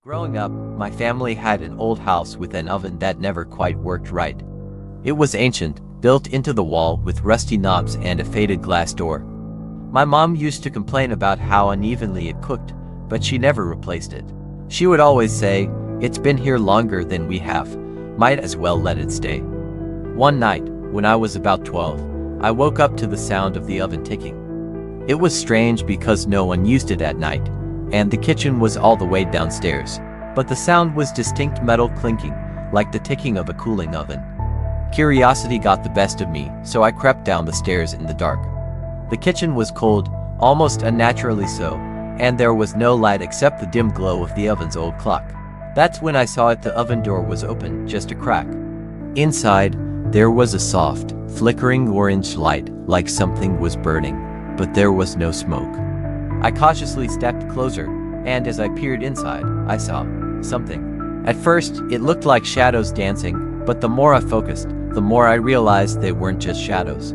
Growing up, my family had an old house with an oven that never quite worked right. It was ancient, built into the wall with rusty knobs and a faded glass door. My mom used to complain about how unevenly it cooked, but she never replaced it. She would always say, "It's been here longer than we have. Might as well let it stay." One night, when I was about 12, I woke up to the sound of the oven ticking. It was strange because no one used it at night, and the kitchen was all the way downstairs, but the sound was distinct metal clinking, like the ticking of a cooling oven. Curiosity got the best of me, so I crept down the stairs in the dark. The kitchen was cold, almost unnaturally so, and there was no light except the dim glow of the oven's old clock. That's when I saw it. The oven door was open, just a crack. Inside, there was a soft, flickering orange light, like something was burning, but there was no smoke. I cautiously stepped closer, and as I peered inside, I saw something. At first, it looked like shadows dancing, but the more I focused, the more I realized they weren't just shadows.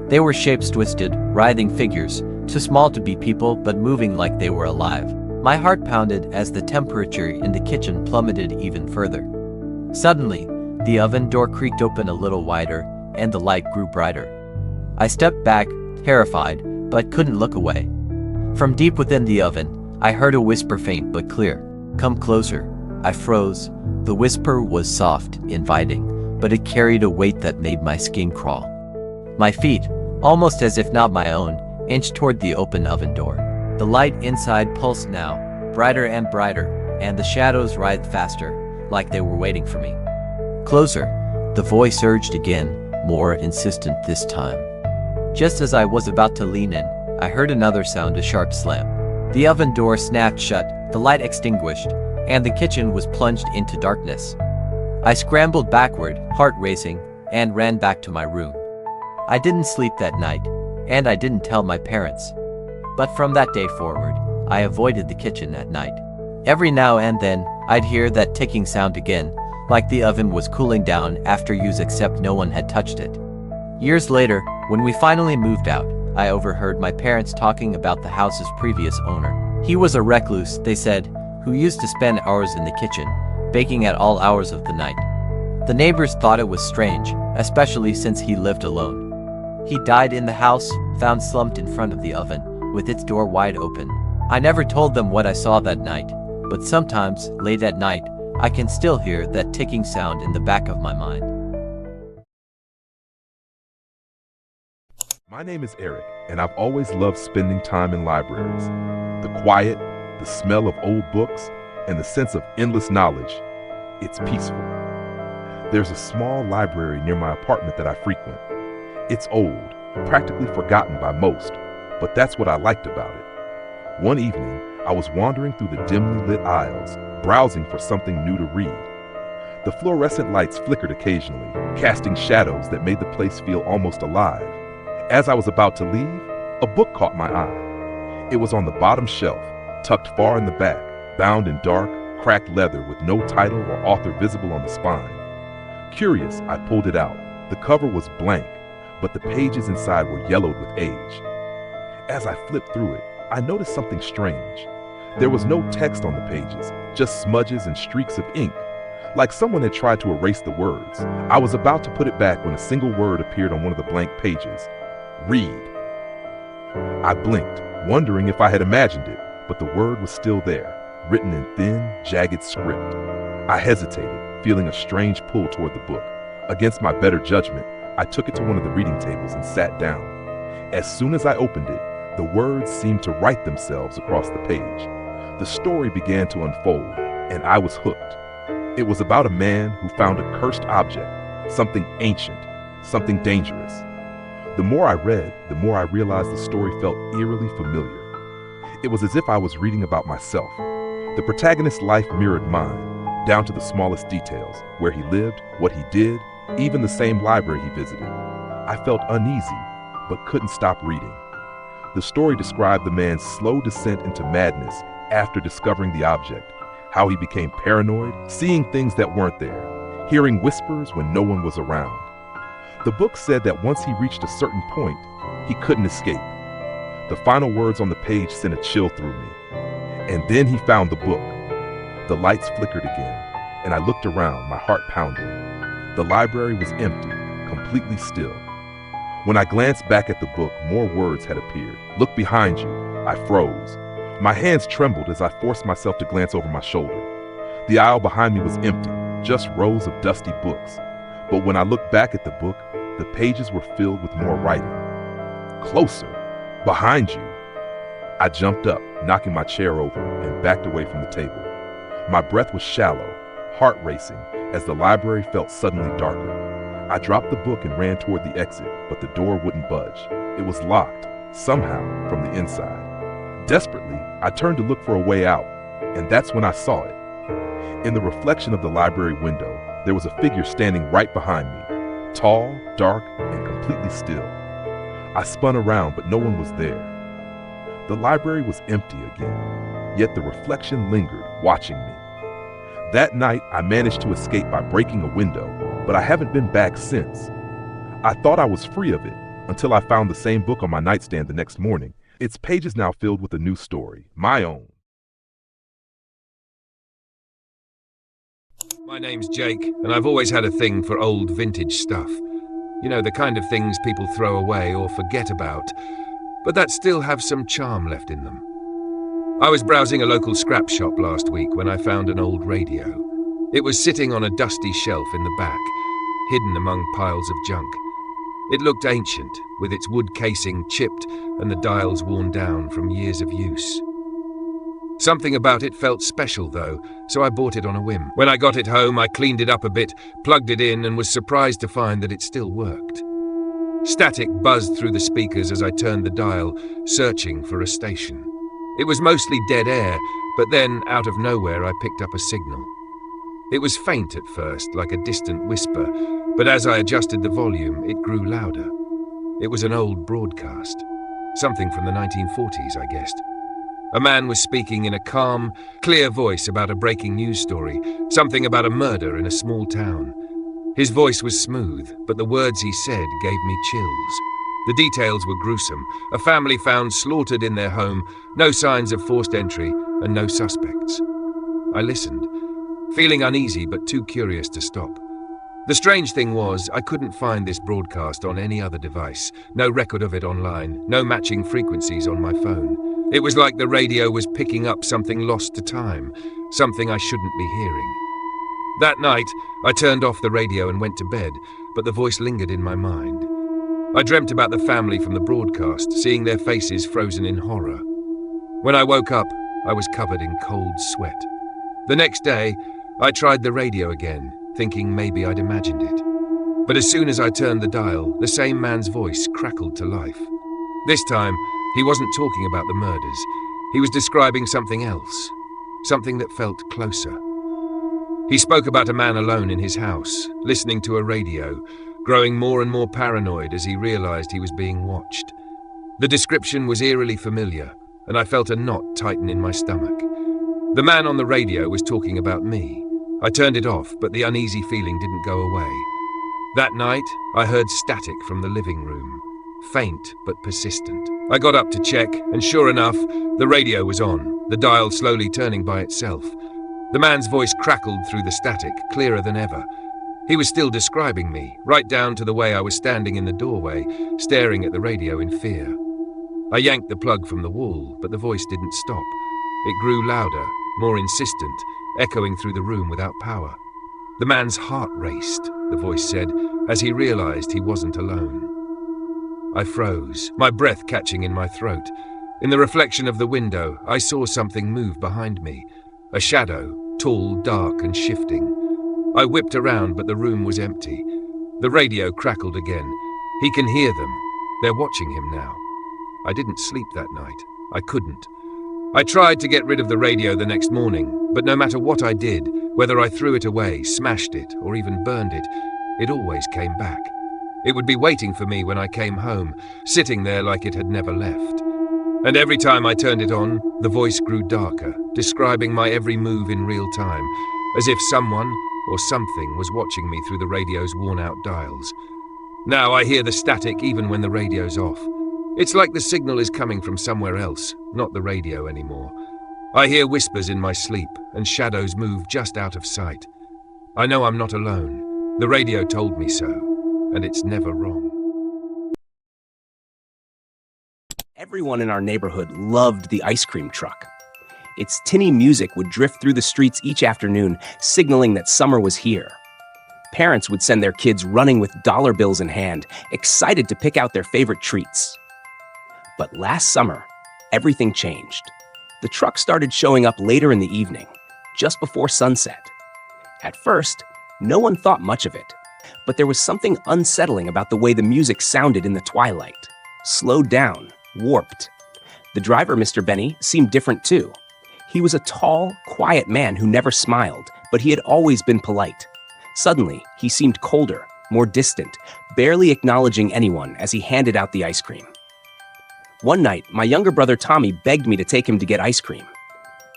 They were shapes, twisted, writhing figures, too small to be people but moving like they were alive. My heart pounded as the temperature in the kitchen plummeted even further. Suddenly, the oven door creaked open a little wider, and the light grew brighter. I stepped back, terrified, but couldn't look away. From deep within the oven, I heard a whisper, faint but clear. "Come closer." I froze. The whisper was soft, inviting, but it carried a weight that made my skin crawl. My feet, almost as if not my own, inched toward the open oven door. The light inside pulsed now, brighter and brighter, and the shadows writhed faster, like they were waiting for me. "Closer," the voice urged again, more insistent this time. Just as I was about to lean in, I heard another sound, a sharp slam. The oven door snapped shut, the light extinguished, and the kitchen was plunged into darkness. I scrambled backward, heart racing, and ran back to my room. I didn't sleep that night, and I didn't tell my parents. But from that day forward, I avoided the kitchen at night. Every now and then, I'd hear that ticking sound again, like the oven was cooling down after use, except no one had touched it. Years later, when we finally moved out, I overheard my parents talking about the house's previous owner. He was a recluse, they said, who used to spend hours in the kitchen, baking at all hours of the night. The neighbors thought it was strange, especially since he lived alone. He died in the house, found slumped in front of the oven, with its door wide open. I never told them what I saw that night, but sometimes, late at night, I can still hear that ticking sound in the back of my mind. My name is Eric, and I've always loved spending time in libraries. The quiet, the smell of old books, and the sense of endless knowledge. It's peaceful. There's a small library near my apartment that I frequent. It's old, practically forgotten by most, but that's what I liked about it. One evening, I was wandering through the dimly lit aisles, browsing for something new to read. The fluorescent lights flickered occasionally, casting shadows that made the place feel almost alive. As I was about to leave, a book caught my eye. It was on the bottom shelf, tucked far in the back, bound in dark, cracked leather with no title or author visible on the spine. Curious, I pulled it out. The cover was blank, but the pages inside were yellowed with age. As I flipped through it, I noticed something strange. There was no text on the pages, just smudges and streaks of ink, like someone had tried to erase the words. I was about to put it back when a single word appeared on one of the blank pages. "Read." I blinked, wondering if I had imagined it, but the word was still there, written in thin, jagged script. I hesitated, feeling a strange pull toward the book. Against my better judgment, I took it to one of the reading tables and sat down. As soon as I opened it, the words seemed to write themselves across the page. The story began to unfold, and I was hooked. It was about a man who found a cursed object, something ancient, something dangerous. The more I read, the more I realized the story felt eerily familiar. It was as if I was reading about myself. The protagonist's life mirrored mine, down to the smallest details, where he lived, what he did, even the same library he visited. I felt uneasy, but couldn't stop reading. The story described the man's slow descent into madness after discovering the object, how he became paranoid, seeing things that weren't there, hearing whispers when no one was around. The book said that once he reached a certain point, he couldn't escape. The final words on the page sent a chill through me. And then he found the book. The lights flickered again, and I looked around, my heart pounding. The library was empty, completely still. When I glanced back at the book, more words had appeared. "Look behind you." I froze. My hands trembled as I forced myself to glance over my shoulder. The aisle behind me was empty, just rows of dusty books. But when I looked back at the book, the pages were filled with more writing. "Closer! Behind you!" I jumped up, knocking my chair over, and backed away from the table. My breath was shallow, heart racing, as the library felt suddenly darker. I dropped the book and ran toward the exit, but the door wouldn't budge. It was locked, somehow, from the inside. Desperately, I turned to look for a way out, and that's when I saw it. In the reflection of the library window, there was a figure standing right behind me, tall, dark, and completely still. I spun around, but no one was there. The library was empty again, yet the reflection lingered, watching me. That night, I managed to escape by breaking a window, but I haven't been back since. I thought I was free of it until I found the same book on my nightstand the next morning. Its pages now filled with a new story, my own. My name's Jake, and I've always had a thing for old vintage stuff. You know, the kind of things people throw away or forget about, but that still have some charm left in them. I was browsing a local scrap shop last week when I found an old radio. It was sitting on a dusty shelf in the back, hidden among piles of junk. It looked ancient, with its wood casing chipped and the dials worn down from years of use. Something about it felt special, though, so I bought it on a whim. When I got it home, I cleaned it up a bit, plugged it in, and was surprised to find that it still worked. Static buzzed through the speakers as I turned the dial, searching for a station. It was mostly dead air, but then, out of nowhere, I picked up a signal. It was faint at first, like a distant whisper, but as I adjusted the volume, it grew louder. It was an old broadcast. Something from the 1940s, I guessed. A man was speaking in a calm, clear voice about a breaking news story, something about a murder in a small town. His voice was smooth, but the words he said gave me chills. The details were gruesome. A family found slaughtered in their home, no signs of forced entry, and no suspects. I listened, feeling uneasy but too curious to stop. The strange thing was, I couldn't find this broadcast on any other device, no record of it online, no matching frequencies on my phone. It was like the radio was picking up something lost to time, something I shouldn't be hearing. That night, I turned off the radio and went to bed, but the voice lingered in my mind. I dreamt about the family from the broadcast, seeing their faces frozen in horror. When I woke up, I was covered in cold sweat. The next day, I tried the radio again, thinking maybe I'd imagined it. But as soon as I turned the dial, the same man's voice crackled to life. This time, he wasn't talking about the murders. He was describing something else, something that felt closer. He spoke about a man alone in his house, listening to a radio, growing more and more paranoid as he realized he was being watched. The description was eerily familiar, and I felt a knot tighten in my stomach. The man on the radio was talking about me. I turned it off, but the uneasy feeling didn't go away. That night, I heard static from the living room, faint but persistent. I got up to check, and sure enough, the radio was on, the dial slowly turning by itself. The man's voice crackled through the static, clearer than ever. He was still describing me, right down to the way I was standing in the doorway, staring at the radio in fear. I yanked the plug from the wall, but the voice didn't stop. It grew louder, more insistent, echoing through the room without power. The man's heart raced, the voice said, as he realized he wasn't alone. I froze, my breath catching in my throat. In the reflection of the window, I saw something move behind me. A shadow, tall, dark, and shifting. I whipped around, but the room was empty. The radio crackled again. He can hear them. They're watching him now. I didn't sleep that night. I couldn't. I tried to get rid of the radio the next morning, but no matter what I did, whether I threw it away, smashed it, or even burned it, it always came back. It would be waiting for me when I came home, sitting there like it had never left. And every time I turned it on, the voice grew darker, describing my every move in real time, as if someone or something was watching me through the radio's worn-out dials. Now I hear the static even when the radio's off. It's like the signal is coming from somewhere else, not the radio anymore. I hear whispers in my sleep, and shadows move just out of sight. I know I'm not alone. The radio told me so, and it's never wrong. Everyone in our neighborhood loved the ice cream truck. Its tinny music would drift through the streets each afternoon, signaling that summer was here. Parents would send their kids running with dollar bills in hand, excited to pick out their favorite treats. But last summer, everything changed. The truck started showing up later in the evening, just before sunset. At first, no one thought much of it, but there was something unsettling about the way the music sounded in the twilight. Slowed down, warped. The driver, Mr. Benny, seemed different too. He was a tall, quiet man who never smiled, but he had always been polite. Suddenly, he seemed colder, more distant, barely acknowledging anyone as he handed out the ice cream. One night, my younger brother Tommy begged me to take him to get ice cream.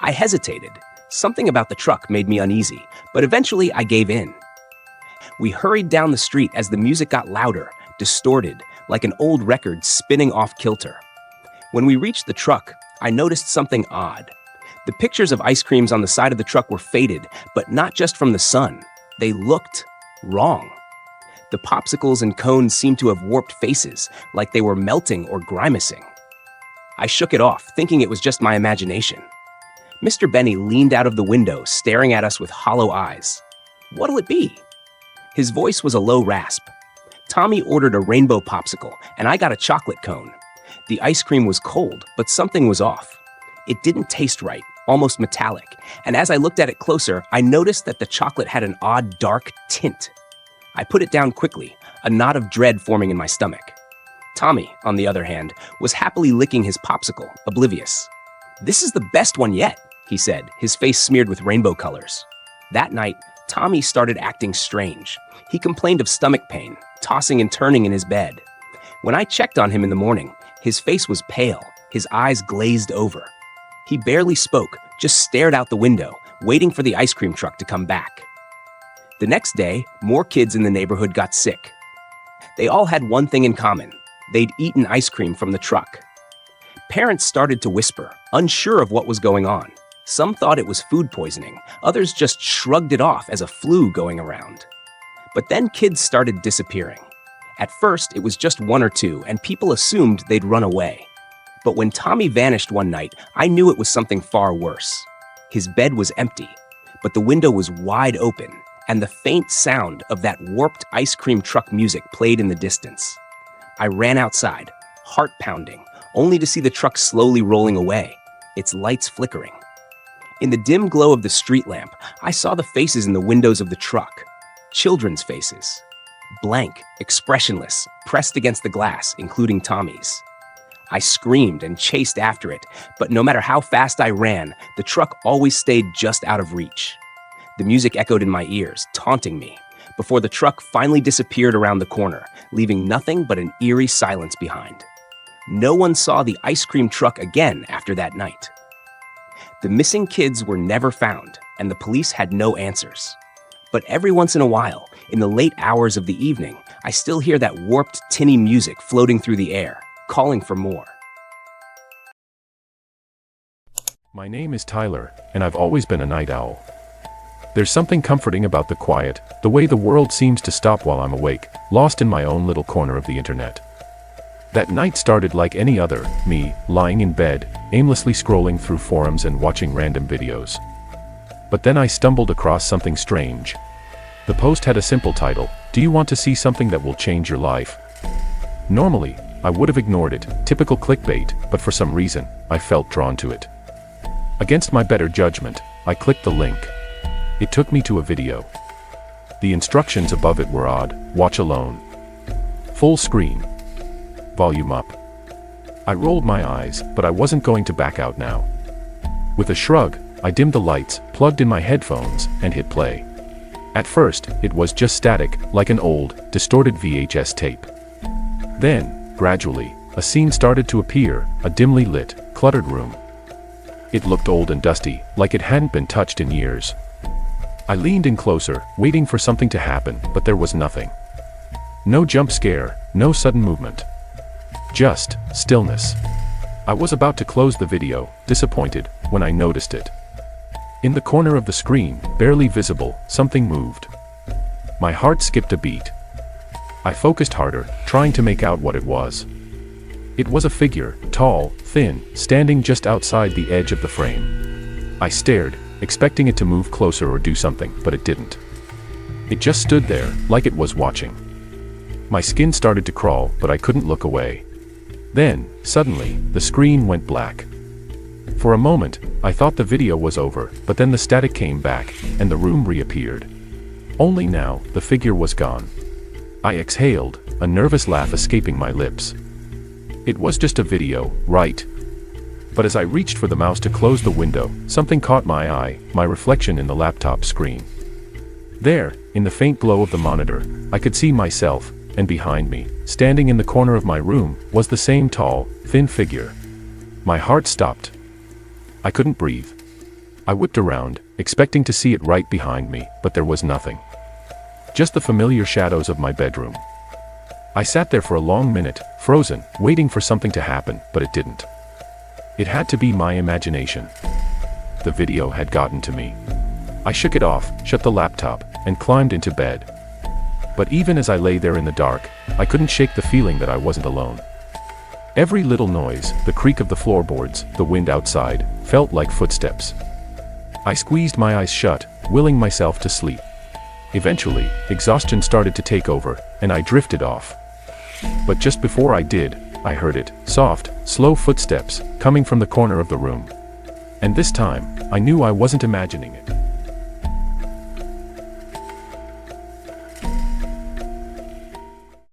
I hesitated. Something about the truck made me uneasy, but eventually I gave in. We hurried down the street as the music got louder, distorted, like an old record spinning off kilter. When we reached the truck, I noticed something odd. The pictures of ice creams on the side of the truck were faded, but not just from the sun. They looked wrong. The popsicles and cones seemed to have warped faces, like they were melting or grimacing. I shook it off, thinking it was just my imagination. Mr. Benny leaned out of the window, staring at us with hollow eyes. "What'll it be?" His voice was a low rasp. Tommy ordered a rainbow popsicle, and I got a chocolate cone. The ice cream was cold, but something was off. It didn't taste right, almost metallic, and as I looked at it closer, I noticed that the chocolate had an odd dark tint. I put it down quickly, a knot of dread forming in my stomach. Tommy, on the other hand, was happily licking his popsicle, oblivious. "This is the best one yet," he said, his face smeared with rainbow colors. That night, Tommy started acting strange. He complained of stomach pain, tossing and turning in his bed. When I checked on him in the morning, his face was pale, his eyes glazed over. He barely spoke, just stared out the window, waiting for the ice cream truck to come back. The next day, more kids in the neighborhood got sick. They all had one thing in common. They'd eaten ice cream from the truck. Parents started to whisper, unsure of what was going on. Some thought it was food poisoning. Others just shrugged it off as a flu going around. But then kids started disappearing. At first, it was just one or two, and people assumed they'd run away. But when Tommy vanished one night, I knew it was something far worse. His bed was empty, but the window was wide open, and the faint sound of that warped ice cream truck music played in the distance. I ran outside, heart pounding, only to see the truck slowly rolling away, its lights flickering. In the dim glow of the street lamp, I saw the faces in the windows of the truck. Children's faces. Blank, expressionless, pressed against the glass, including Tommy's. I screamed and chased after it, but no matter how fast I ran, the truck always stayed just out of reach. The music echoed in my ears, taunting me, before the truck finally disappeared around the corner, leaving nothing but an eerie silence behind. No one saw the ice cream truck again after that night. The missing kids were never found, and the police had no answers. But every once in a while, in the late hours of the evening, I still hear that warped, tinny music floating through the air, calling for more. My name is Tyler, and I've always been a night owl. There's something comforting about the quiet, the way the world seems to stop while I'm awake, lost in my own little corner of the internet. That night started like any other, me, lying in bed, aimlessly scrolling through forums and watching random videos. But then I stumbled across something strange. The post had a simple title, "Do you want to see something that will change your life?" Normally, I would have ignored it, typical clickbait, but for some reason, I felt drawn to it. Against my better judgment, I clicked the link. It took me to a video. The instructions above it were odd: watch alone. Full screen. Volume up. I rolled my eyes, but I wasn't going to back out now. With a shrug, I dimmed the lights, plugged in my headphones, and hit play. At first, it was just static, like an old, distorted VHS tape. Then, gradually, a scene started to appear, a dimly lit, cluttered room. It looked old and dusty, like it hadn't been touched in years. I leaned in closer, waiting for something to happen, but there was nothing. No jump scare, no sudden movement. Just stillness. I was about to close the video, disappointed, when I noticed it. In the corner of the screen, barely visible, something moved. My heart skipped a beat. I focused harder, trying to make out what it was. It was a figure, tall, thin, standing just outside the edge of the frame. I stared, expecting it to move closer or do something, but it didn't. It just stood there, like it was watching. My skin started to crawl, but I couldn't look away. Then, suddenly, the screen went black. For a moment, I thought the video was over, but then the static came back, and the room reappeared. Only now, the figure was gone. I exhaled, a nervous laugh escaping my lips. It was just a video, right? But as I reached for the mouse to close the window, something caught my eye, my reflection in the laptop screen. There, in the faint glow of the monitor, I could see myself, and behind me, standing in the corner of my room, was the same tall, thin figure. My heart stopped. I couldn't breathe. I whipped around, expecting to see it right behind me, but there was nothing. Just the familiar shadows of my bedroom. I sat there for a long minute, frozen, waiting for something to happen, but it didn't. It had to be my imagination. The video had gotten to me. I shook it off, shut the laptop, and climbed into bed. But even as I lay there in the dark, I couldn't shake the feeling that I wasn't alone. Every little noise, the creak of the floorboards, the wind outside, felt like footsteps. I squeezed my eyes shut, willing myself to sleep. Eventually, exhaustion started to take over, and I drifted off. But just before I did, I heard it, soft, slow footsteps, coming from the corner of the room. And this time, I knew I wasn't imagining it.